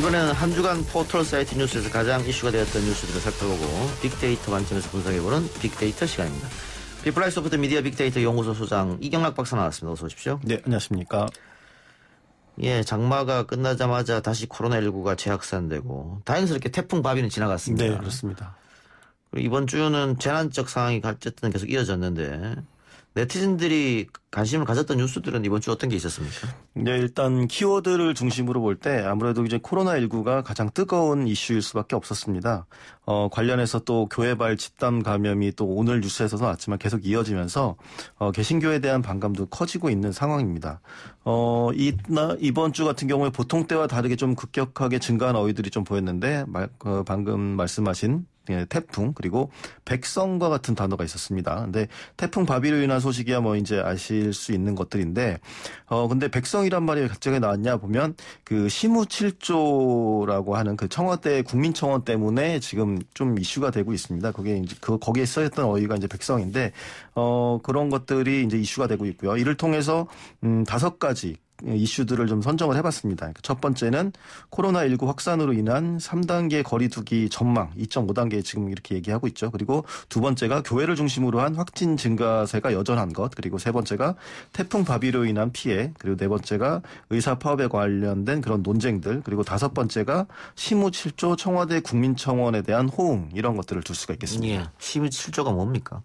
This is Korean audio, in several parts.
이번에는 한 주간 포털 사이트 뉴스에서 가장 이슈가 되었던 뉴스들을 살펴보고 빅데이터 관점에서 분석해보는 빅데이터 시간입니다. 비플라이 소프트 미디어 빅데이터 연구소 소장 이경락 박사 나왔습니다. 어서 오십시오. 네, 안녕하십니까. 예, 장마가 끝나자마자 다시 코로나19가 재확산되고 다행스럽게 태풍 바비는 지나갔습니다. 네, 그렇습니다. 그리고 이번 주는 재난적 상황이 어쨌든 계속 이어졌는데 네티즌들이 관심을 가졌던 뉴스들은 이번 주 어떤 게 있었습니까? 네, 일단 키워드를 중심으로 볼 때 아무래도 이제 코로나19가 가장 뜨거운 이슈일 수밖에 없었습니다. 관련해서 또 교회발 집단 감염이 또 오늘 뉴스에서도 나왔지만 계속 이어지면서 개신교에 대한 반감도 커지고 있는 상황입니다. 이번 주 같은 경우에 보통 때와 다르게 좀 급격하게 증가한 어휘들이 좀 보였는데 방금 말씀하신 태풍 그리고 백성과 같은 단어가 있었습니다. 근데 태풍 바비로 인한 소식이야 뭐 이제 아실 수 있는 것들인데 근데 백성이란 말이 갑자기 나왔냐 보면 그 시무칠조라고 하는 그 청와대 국민청원 때문에 지금 좀 이슈가 되고 있습니다. 그게 이제 거기에 써있던 어휘가 이제 백성인데 그런 것들이 이제 이슈가 되고 있고요. 이를 통해서 5가지 이슈들을 좀 선정을 해봤습니다. 첫 번째는 코로나19 확산으로 인한 3단계 거리두기 전망 2.5단계 지금 이렇게 얘기하고 있죠. 그리고 두 번째가 교회를 중심으로 한 확진 증가세가 여전한 것. 그리고 세 번째가 태풍 바비로 인한 피해. 그리고 네 번째가 의사 파업에 관련된 그런 논쟁들. 그리고 다섯 번째가 시무칠조 청와대 국민청원에 대한 호응 이런 것들을 둘 수가 있겠습니다. 예, 시무칠조가 뭡니까?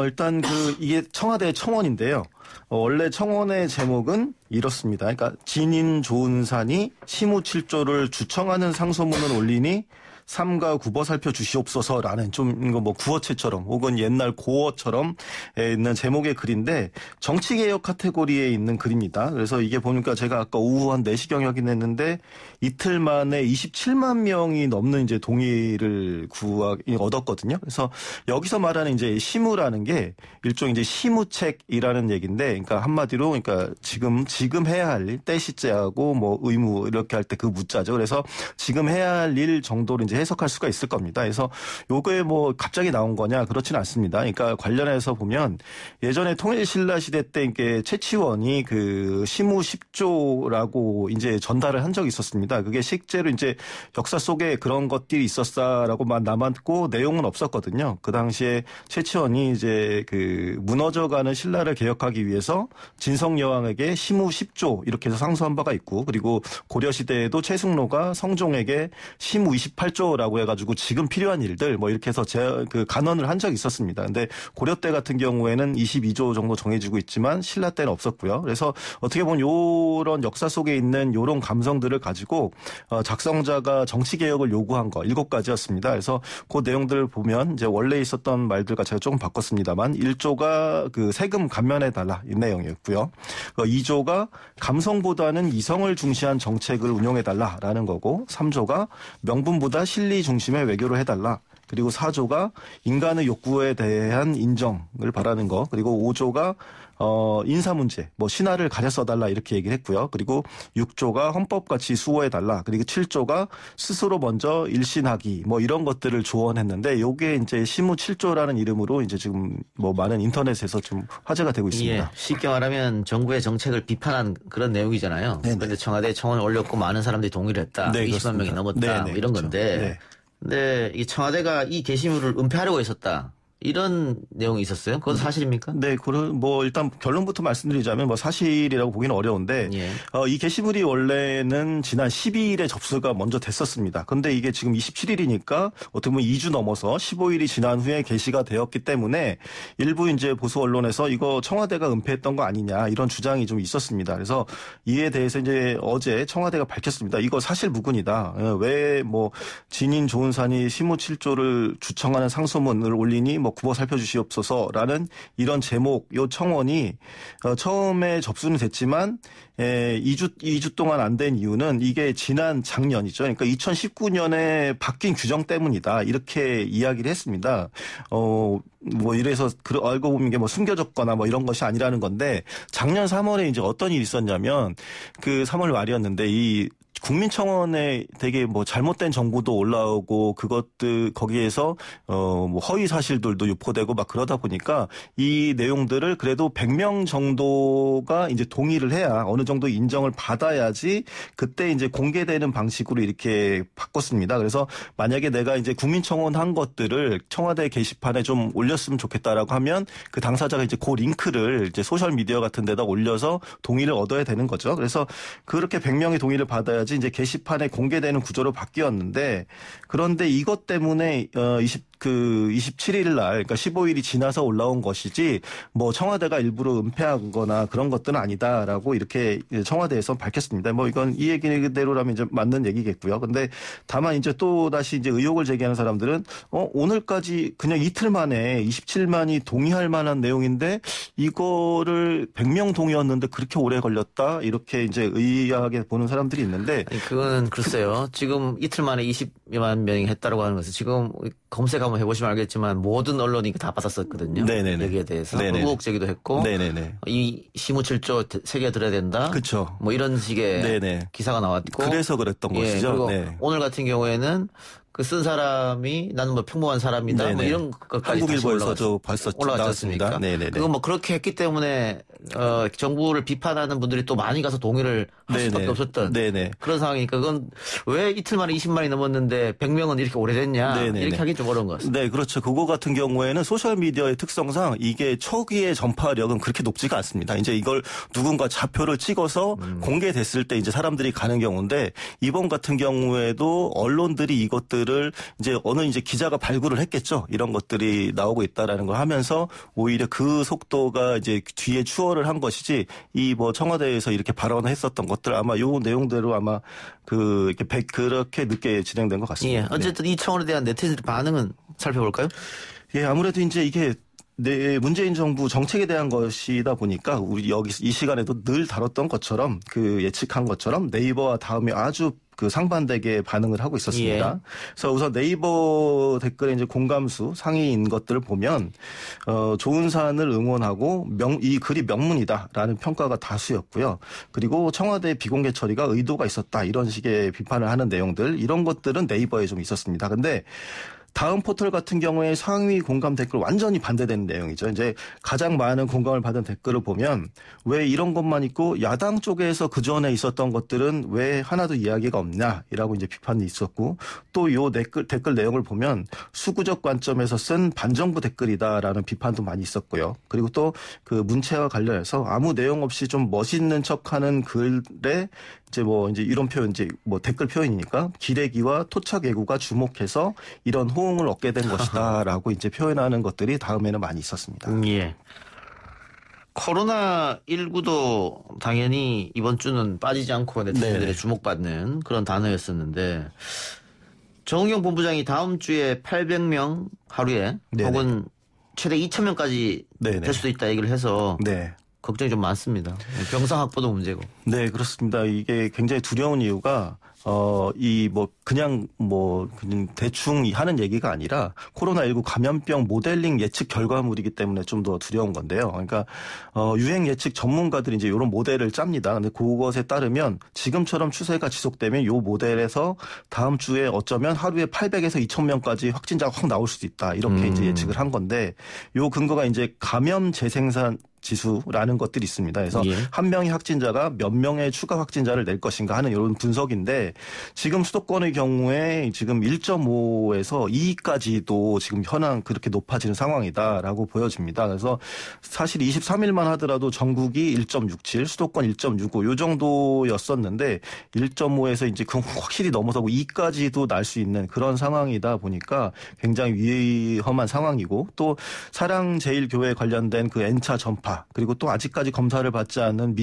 일단 이게 청와대 청원인데요. 원래 청원의 제목은 이렇습니다. 그러니까 진인 좋은산이 시무칠조를 주청하는 상소문을 올리니 삼가 굽어 살펴주시옵소서라는 좀 이거 뭐 구어체처럼 혹은 옛날 고어처럼 있는 제목의 글인데 정치개혁 카테고리에 있는 글입니다. 그래서 이게 보니까 제가 아까 오후 한 4시경 확인했는데 이틀 만에 27만 명이 넘는 이제 동의를 얻었거든요. 그래서 여기서 말하는 이제 시무라는 게 일종의 이제 시무책이라는 얘기인데, 그러니까 한마디로 그러니까 지금 해야 할 일, 때시제하고 뭐 의무 이렇게 할 때 그 무자죠. 그래서 지금 해야 할 일 정도로 이제 해석할 수가 있을 겁니다. 그래서 요거에 뭐 갑자기 나온 거냐 그렇지는 않습니다. 그러니까 관련해서 보면 예전에 통일신라 시대 때 이게 최치원이 그 시무 10조라고 이제 전달을 한 적이 있었습니다. 그게 실제로 이제 역사 속에 그런 것들이 있었다라고만 남았고 내용은 없었거든요. 그 당시에 최치원이 이제 그 무너져가는 신라를 개혁하기 위해서 진성여왕에게 시무 10조 이렇게 해서 상소한 바가 있고, 그리고 고려 시대에도 최승로가 성종에게 시무 28조 라고 해가지고 지금 필요한 일들 뭐 이렇게 해서 그 간언을 한 적이 있었습니다. 근데 고려 때 같은 경우에는 22조 정도 정해지고 있지만 신라 때는 없었고요. 그래서 어떻게 보면 요런 역사 속에 있는 요런 감성들을 가지고 작성자가 정치 개혁을 요구한 거 7가지였습니다. 그래서 그 내용들을 보면 이제 원래 있었던 말들과 제가 조금 바꿨습니다만 1조가 그 세금 감면해달라 이 내용이었고요. 2조가 감성보다는 이성을 중시한 정책을 운영해달라라는 거고, 3조가 명분보다 실리 중심의 외교를 해달라. 그리고 4조가 인간의 욕구에 대한 인정을 바라는 거. 그리고 5조가 인사 문제, 뭐 신하를 가려 써달라 이렇게 얘기를 했고요. 그리고 6조가 헌법같이 수호해달라. 그리고 7조가 스스로 먼저 일신하기 뭐 이런 것들을 조언했는데, 요게 이제 시무 7조라는 이름으로 이제 지금 뭐 많은 인터넷에서 좀 화제가 되고 있습니다. 예, 쉽게 말하면 정부의 정책을 비판한 그런 내용이잖아요. 네네. 그런데 청와대 청원을 올렸고 많은 사람들이 동의를 했다. 네, 20만 그렇습니다. 명이 넘었다. 네네, 뭐 이런 그렇죠. 건데. 네. 근데 이 청와대가 이 게시물을 은폐하려고 했었다. 이런 내용이 있었어요? 그건 사실입니까? 네, 뭐 일단 결론부터 말씀드리자면 뭐 사실이라고 보기는 어려운데, 예. 이 게시물이 원래는 지난 12일에 접수가 먼저 됐었습니다. 근데 이게 지금 27일이니까 어떻게 보면 2주 넘어서 15일이 지난 후에 게시가 되었기 때문에 일부 이제 보수 언론에서 이거 청와대가 은폐했던 거 아니냐 이런 주장이 좀 있었습니다. 그래서 이에 대해서 이제 어제 청와대가 밝혔습니다. 이거 사실 무근이다. 왜 뭐 진인 좋은산이 시무 7조를 주청하는 상소문을 올리니 뭐 굽어 살펴주시옵소서라는 이런 제목, 요 청원이 처음에 접수는 됐지만 2주 동안 안 된 이유는 이게 지난 작년이죠. 그러니까 2019년에 바뀐 규정 때문이다. 이렇게 이야기를 했습니다. 뭐 이래서 알고 보면 이게 뭐 숨겨졌거나 뭐 이런 것이 아니라는 건데, 작년 3월에 이제 어떤 일이 있었냐면 그 3월 말이었는데 이 국민청원에 되게 뭐 잘못된 정보도 올라오고 그것들 거기에서 뭐 허위 사실들도 유포되고 막 그러다 보니까 이 내용들을 그래도 100명 정도가 이제 동의를 해야 어느 정도 인정을 받아야지 그때 이제 공개되는 방식으로 이렇게 바꿨습니다. 그래서 만약에 내가 이제 국민청원 한 것들을 청와대 게시판에 좀 올렸으면 좋겠다라고 하면 그 당사자가 이제 그 링크를 이제 소셜 미디어 같은 데다 올려서 동의를 얻어야 되는 거죠. 그래서 그렇게 100명이 동의를 받아야지 이제 게시판에 공개되는 구조로 바뀌었는데 그런데 이것 때문에 27일 날, 그러니까 15일이 지나서 올라온 것이지, 뭐 청와대가 일부러 은폐한 거나 그런 것들은 아니다라고 이렇게 청와대에서 밝혔습니다. 뭐 이건 이 얘기대로라면 이제 맞는 얘기겠고요. 근데 다만 이제 또 다시 이제 의혹을 제기하는 사람들은, 오늘까지 그냥 이틀 만에 27만이 동의할 만한 내용인데, 이거를 100명 동의였는데 그렇게 오래 걸렸다? 이렇게 이제 의아하게 보는 사람들이 있는데. 아니, 그건 글쎄요. 지금 이틀 만에 20만 명이 했다라고 하는 것은 지금 검색 한번 해보시면 알겠지만 모든 언론이 다 받았었거든요. 네네네. 여기에 대해서 네네. 의혹 제기도 했고, 네네네. 이 시무칠조 새겨들어야 된다. 그렇죠. 뭐 이런 식의 네네. 기사가 나왔고, 그래서 그랬던 것이죠. 그리고 네. 오늘 같은 경우에는 그 쓴 사람이 나는 뭐 평범한 사람이다. 뭐 이런 것까지 한국일보에서도 벌써 올라갔지 나왔습니다. 않습니까? 네네네. 그거 뭐 그렇게 했기 때문에 정부를 비판하는 분들이 또 많이 가서 동의를 할 수밖에 없었던 네네. 그런 상황이니까 그건 왜 이틀 만에 20만이 넘었는데 100명은 이렇게 오래됐냐 네네네. 이렇게 하기 좀 어려운 것 같습니다. 네, 그렇죠. 그거 같은 경우에는 소셜미디어의 특성상 이게 초기의 전파력은 그렇게 높지가 않습니다. 이제 이걸 누군가 좌표를 찍어서 공개됐을 때 이제 사람들이 가는 경우인데 이번 같은 경우에도 언론들이 이것들을 이제 어느 이제 기자가 발굴을 했겠죠. 이런 것들이 나오고 있다라는 걸 하면서 오히려 그 속도가 이제 뒤에 추월을 한 것이지 이 뭐 청와대에서 이렇게 발언을 했었던 것들 아마 요 내용대로 아마 그렇게 늦게 진행된 것 같습니다. 예, 어쨌든 이 청원에 대한 네티즌의 반응은 살펴볼까요? 예, 아무래도 이제 이게 문재인 정부 정책에 대한 것이다 보니까 우리 여기 이 시간에도 늘 다뤘던 것처럼 그 예측한 것처럼 네이버와 다음에 아주 그 상반되게 반응을 하고 있었습니다. 예. 그래서 우선 네이버 댓글에 이제 공감수 상위인 것들을 보면 좋은 사안을 응원하고 이 글이 명문이다라는 평가가 다수였고요. 그리고 청와대 비공개 처리가 의도가 있었다 이런 식의 비판을 하는 내용들 이런 것들은 네이버에 좀 있었습니다. 근데 다음 포털 같은 경우에 상위 공감 댓글 완전히 반대되는 내용이죠. 이제 가장 많은 공감을 받은 댓글을 보면 왜 이런 것만 있고 야당 쪽에서 그 전에 있었던 것들은 왜 하나도 이야기가 없냐라고 이제 비판이 있었고 또 요 댓글 내용을 보면 수구적 관점에서 쓴 반정부 댓글이다라는 비판도 많이 있었고요. 그리고 또 그 문체와 관련해서 아무 내용 없이 좀 멋있는 척하는 글에 이제 이런 표현 이제 뭐 댓글 표현이니까 기레기와 토착 애구가 주목해서 이런 호응을 얻게 된 것이다라고 이제 표현하는 것들이 다음에는 많이 있었습니다. 예. 코로나19도 당연히 이번 주는 빠지지 않고 네티즌들의 주목받는 그런 단어였었는데 정은경 본부장이 다음 주에 800명 하루에 네네. 혹은 최대 2,000명까지 네네. 될 수도 있다 얘기를 해서 네. 걱정이 좀 많습니다. 병상 확보도 문제고. 네, 그렇습니다. 이게 굉장히 두려운 이유가 그냥 대충 하는 얘기가 아니라 코로나19 감염병 모델링 예측 결과물이기 때문에 좀 더 두려운 건데요. 그러니까, 유행 예측 전문가들이 이제 이런 모델을 짭니다. 근데 그것에 따르면 지금처럼 추세가 지속되면 이 모델에서 다음 주에 어쩌면 하루에 800에서 2,000명까지 확진자가 확 나올 수도 있다. 이렇게 이제 예측을 한 건데, 요 근거가 이제 감염 재생산 지수라는 것들이 있습니다. 그래서 한 명의 확진자가 몇 명의 추가 확진자를 낼 것인가 하는 이런 분석인데 지금 수도권의 경우에 지금 1.5에서 2까지도 지금 현황 그렇게 높아지는 상황이다라고 보여집니다. 그래서 사실 23일만 하더라도 전국이 1.67, 수도권 1.65 요 정도였었는데 1.5에서 이제 확실히 넘어서고 2까지도 날 수 있는 그런 상황이다 보니까 굉장히 위험한 상황이고 또 사랑제일교회 관련된 그 N차 전파 그리고 또 아직까지 검사를 받지 않은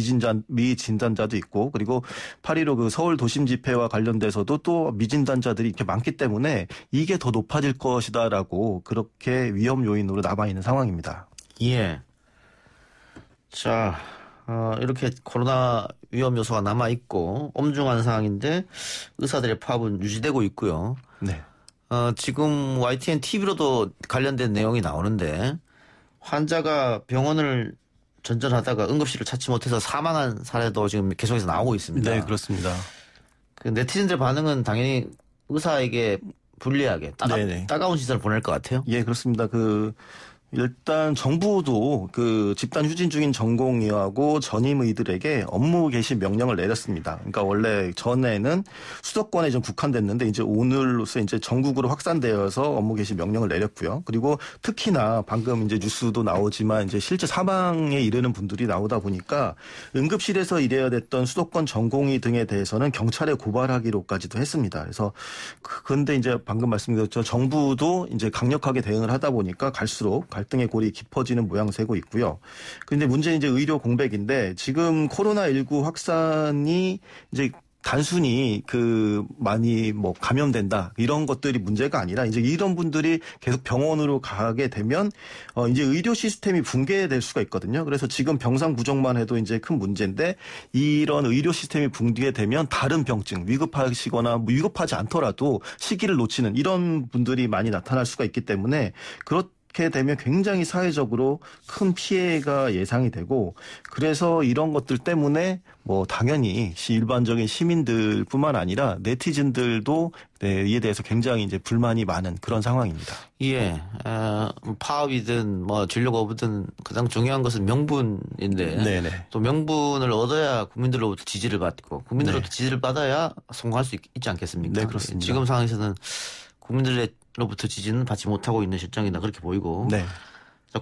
미진단자도 있고 그리고 8.15 그 서울 도심 집회와 관련돼서도 또 미진단자들이 이렇게 많기 때문에 이게 더 높아질 것이다라고 그렇게 위험 요인으로 남아있는 상황입니다. 예. 자, 이렇게 코로나 위험 요소가 남아있고 엄중한 상황인데 의사들의 파업은 유지되고 있고요. 네. 지금 YTN TV로도 관련된 내용이 나오는데 환자가 병원을 전전하다가 응급실을 찾지 못해서 사망한 사례도 지금 계속해서 나오고 있습니다. 네, 그렇습니다. 그 네티즌들 반응은 당연히 의사에게 불리하게 네네. 따가운 시선을 보낼 것 같아요. 예, 그렇습니다. 일단 정부도 그 집단 휴진 중인 전공의하고 전임의들에게 업무 개시 명령을 내렸습니다. 그러니까 원래 전에는 수도권에 좀 국한됐는데 이제 오늘로서 이제 전국으로 확산되어서 업무 개시 명령을 내렸고요. 그리고 특히나 방금 이제 뉴스도 나오지만 이제 실제 사망에 이르는 분들이 나오다 보니까 응급실에서 일해야 됐던 수도권 전공의 등에 대해서는 경찰에 고발하기로까지도 했습니다. 그래서 그런데 이제 방금 말씀드렸죠. 정부도 이제 강력하게 대응을 하다 보니까 갈수록 갈등의 골이 깊어지는 모양새고 있고요. 그런데 문제는 이제 의료 공백인데 지금 코로나19 확산이 이제 단순히 많이 감염된다 이런 것들이 문제가 아니라 이제 이런 분들이 계속 병원으로 가게 되면 이제 의료 시스템이 붕괴될 수가 있거든요. 그래서 지금 병상 부족만 해도 이제 큰 문제인데 이런 의료 시스템이 붕괴되면 다른 병증 위급하시거나 위급하지 않더라도 시기를 놓치는 이런 분들이 많이 나타날 수가 있기 때문에 그렇게 되면 굉장히 사회적으로 큰 피해가 예상이 되고 그래서 이런 것들 때문에 당연히 일반적인 시민들뿐만 아니라 네티즌들도 이에 대해서 굉장히 이제 불만이 많은 그런 상황입니다. 예, 파업이든 진료 거부든 가장 중요한 것은 명분인데 네네. 또 명분을 얻어야 국민들로부터 지지를 받고 국민들로부터 지지를 받아야 성공할 수 있지 않겠습니까? 네, 그렇습니다. 지금 상황에서는 국민들로부터 지지는 받지 못하고 있는 실정이다 그렇게 보이고 네.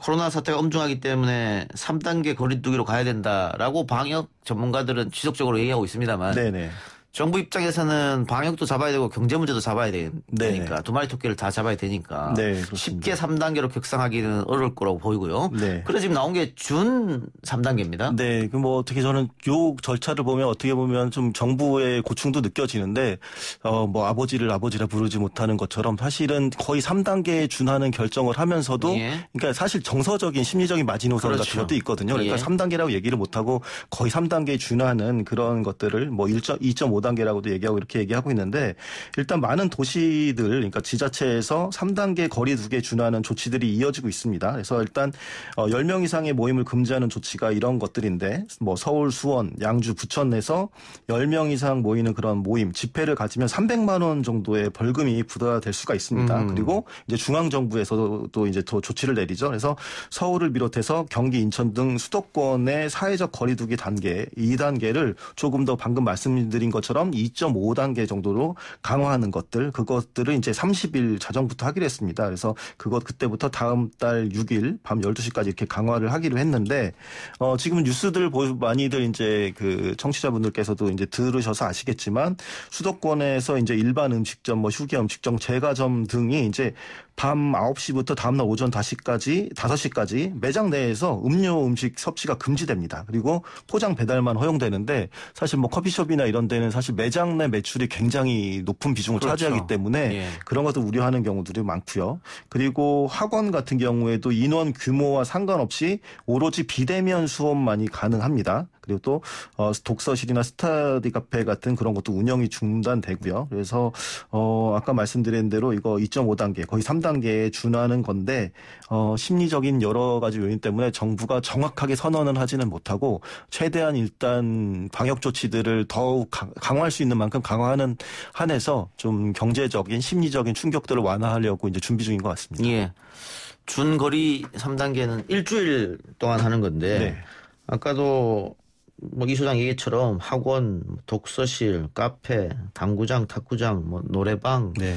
코로나 사태가 엄중하기 때문에 3단계 거리두기로 가야 된다라고 방역 전문가들은 지속적으로 얘기하고 있습니다만 네네. 정부 입장에서는 방역도 잡아야 되고 경제 문제도 잡아야 되니까 네네. 두 마리 토끼를 다 잡아야 되니까 네, 쉽게 3단계로 격상하기는 어려울 거라고 보이고요. 네. 그래서 지금 나온 게 준 3단계입니다. 네, 어떻게 저는 요 절차를 보면 어떻게 보면 좀 정부의 고충도 느껴지는데, 아버지를 아버지라 부르지 못하는 것처럼 사실은 거의 3단계에 준하는 결정을 하면서도, 예. 그러니까 사실 정서적인 심리적인 마지노선 그렇죠. 같은 것도 있거든요. 그러니까 예. 3단계라고 얘기를 못하고 거의 3단계에 준하는 그런 것들을 2.5단계라고도 얘기하고 이렇게 얘기하고 있는데, 일단 많은 도시들, 그러니까 지자체에서 3단계 거리두기에 준하는 조치들이 이어지고 있습니다. 그래서 일단 10명 이상의 모임을 금지하는 조치가 이런 것들인데 서울, 수원, 양주, 부천에서 10명 이상 모이는 그런 모임, 집회를 가지면 300만 원 정도의 벌금이 부과될 수가 있습니다. 그리고 이제 중앙정부에서도 이제 더 조치를 내리죠. 그래서 서울을 비롯해서 경기, 인천 등 수도권의 사회적 거리두기 단계 2단계를 조금 더 방금 말씀드린 것처럼 2.5단계 정도로 강화하는 그것들을 이제 30일 자정부터 하기로 했습니다. 그래서 그때부터 다음 달 6일 밤 12시까지 이렇게 강화를 하기로 했는데, 지금 뉴스들 많이들 이제 청취자분들께서도 이제 들으셔서 아시겠지만, 수도권에서 이제 일반 음식점, 휴게 음식점, 제과점 등이 이제 밤 9시부터 다음날 오전 5시까지 매장 내에서 음료 음식 섭취가 금지됩니다. 그리고 포장 배달만 허용되는데, 사실 커피숍이나 이런 데는 사실 매장 내 매출이 굉장히 높은 비중을 그렇죠. 차지하기 때문에 예. 그런 것도 우려하는 경우들이 많고요. 그리고 학원 같은 경우에도 인원 규모와 상관없이 오로지 비대면 수업만이 가능합니다. 그리고 또 독서실이나 스터디 카페 같은 그런 것도 운영이 중단되고요. 그래서 아까 말씀드린 대로 이거 2.5단계 거의 3단계에 준하는 건데 심리적인 여러 가지 요인 때문에 정부가 정확하게 선언은 하지는 못하고 최대한 일단 방역 조치들을 더욱 강화할 수 있는 만큼 강화하는 한에서 좀 경제적인 심리적인 충격들을 완화하려고 이제 준비 중인 것 같습니다. 예. 준거리 3단계는 일주일 동안 하는 건데 네. 아까도 이 소장 얘기처럼 학원, 독서실, 카페, 당구장, 탁구장, 노래방 네.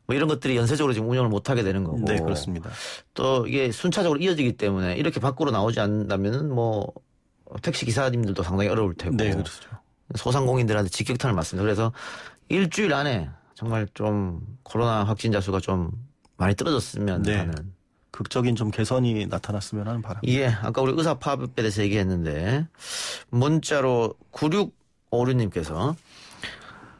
이런 것들이 연쇄적으로 지금 운영을 못하게 되는 거고. 네, 그렇습니다. 또 이게 순차적으로 이어지기 때문에 이렇게 밖으로 나오지 않는다면은 택시 기사님들도 상당히 어려울 테고. 네, 그렇죠. 소상공인들한테 직격탄을 맞습니다. 그래서 일주일 안에 정말 좀 코로나 확진자 수가 좀 많이 떨어졌으면 네. 하는. 극적인 좀 개선이 나타났으면 하는 바람. 예, 아까 우리 의사 파업에 대해서 얘기했는데 문자로 9656님께서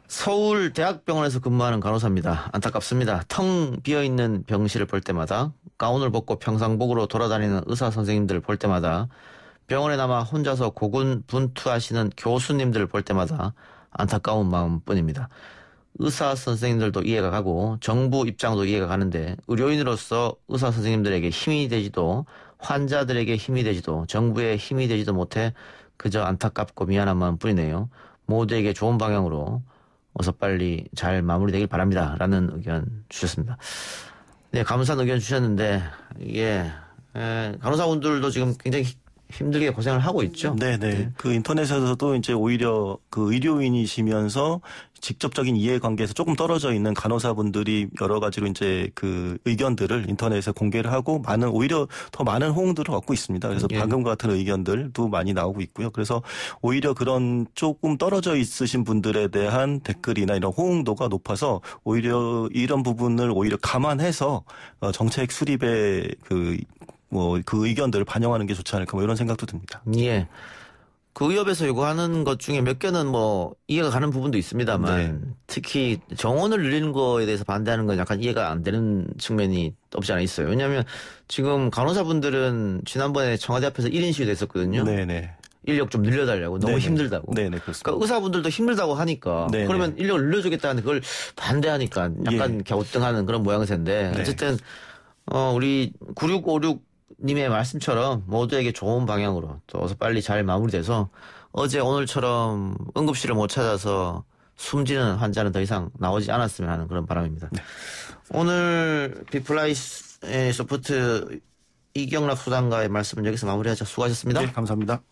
서울 대학병원에서 근무하는 간호사입니다. 안타깝습니다. 텅 비어있는 병실을 볼 때마다 가운을 벗고 평상복으로 돌아다니는 의사 선생님들을 볼 때마다 병원에 남아 혼자서 고군분투하시는 교수님들을 볼 때마다 안타까운 마음뿐입니다. 의사 선생님들도 이해가 가고 정부 입장도 이해가 가는데 의료인으로서 의사 선생님들에게 힘이 되지도 환자들에게 힘이 되지도 정부에 힘이 되지도 못해 그저 안타깝고 미안한 마음뿐이네요. 모두에게 좋은 방향으로 어서 빨리 잘 마무리되길 바랍니다. 라는 의견 주셨습니다. 네, 감사한 의견 주셨는데 이게 간호사분들도 지금 굉장히 힘들게 고생을 하고 있죠. 네네. 그 인터넷에서도 이제 오히려 그 의료인이시면서 직접적인 이해관계에서 조금 떨어져 있는 간호사분들이 여러 가지로 이제 그 의견들을 인터넷에 공개를 하고 오히려 더 많은 호응들을 얻고 있습니다. 그래서 방금 같은 의견들도 많이 나오고 있고요. 그래서 오히려 그런 조금 떨어져 있으신 분들에 대한 댓글이나 이런 호응도가 높아서 오히려 이런 부분을 오히려 감안해서 정책 수립에 그 의견들을 반영하는 게 좋지 않을까 이런 생각도 듭니다. 예. 그 의협에서 요구하는 것 중에 몇 개는 이해가 가는 부분도 있습니다만 특히 정원을 늘리는 거에 대해서 반대하는 건 약간 이해가 안 되는 측면이 없지 않아 있어요. 왜냐하면 지금 간호사분들은 지난번에 청와대 앞에서 1인 시위도 했었거든요. 네네. 인력 좀 늘려달라고 너무 힘들다고. 네네 그렇습니다. 그러니까 의사분들도 힘들다고 하니까 네네. 그러면 인력을 늘려주겠다는 그걸 반대하니까 약간 갸우뚱하는 그런 모양새인데 어쨌든 우리 9656 님의 말씀처럼 모두에게 좋은 방향으로 또 어서 빨리 잘 마무리돼서 어제 오늘처럼 응급실을 못 찾아서 숨지는 환자는 더 이상 나오지 않았으면 하는 그런 바람입니다. 네. 오늘 비플라이 소프트 이경락 수장과의 말씀은 여기서 마무리하자. 수고하셨습니다. 네, 감사합니다.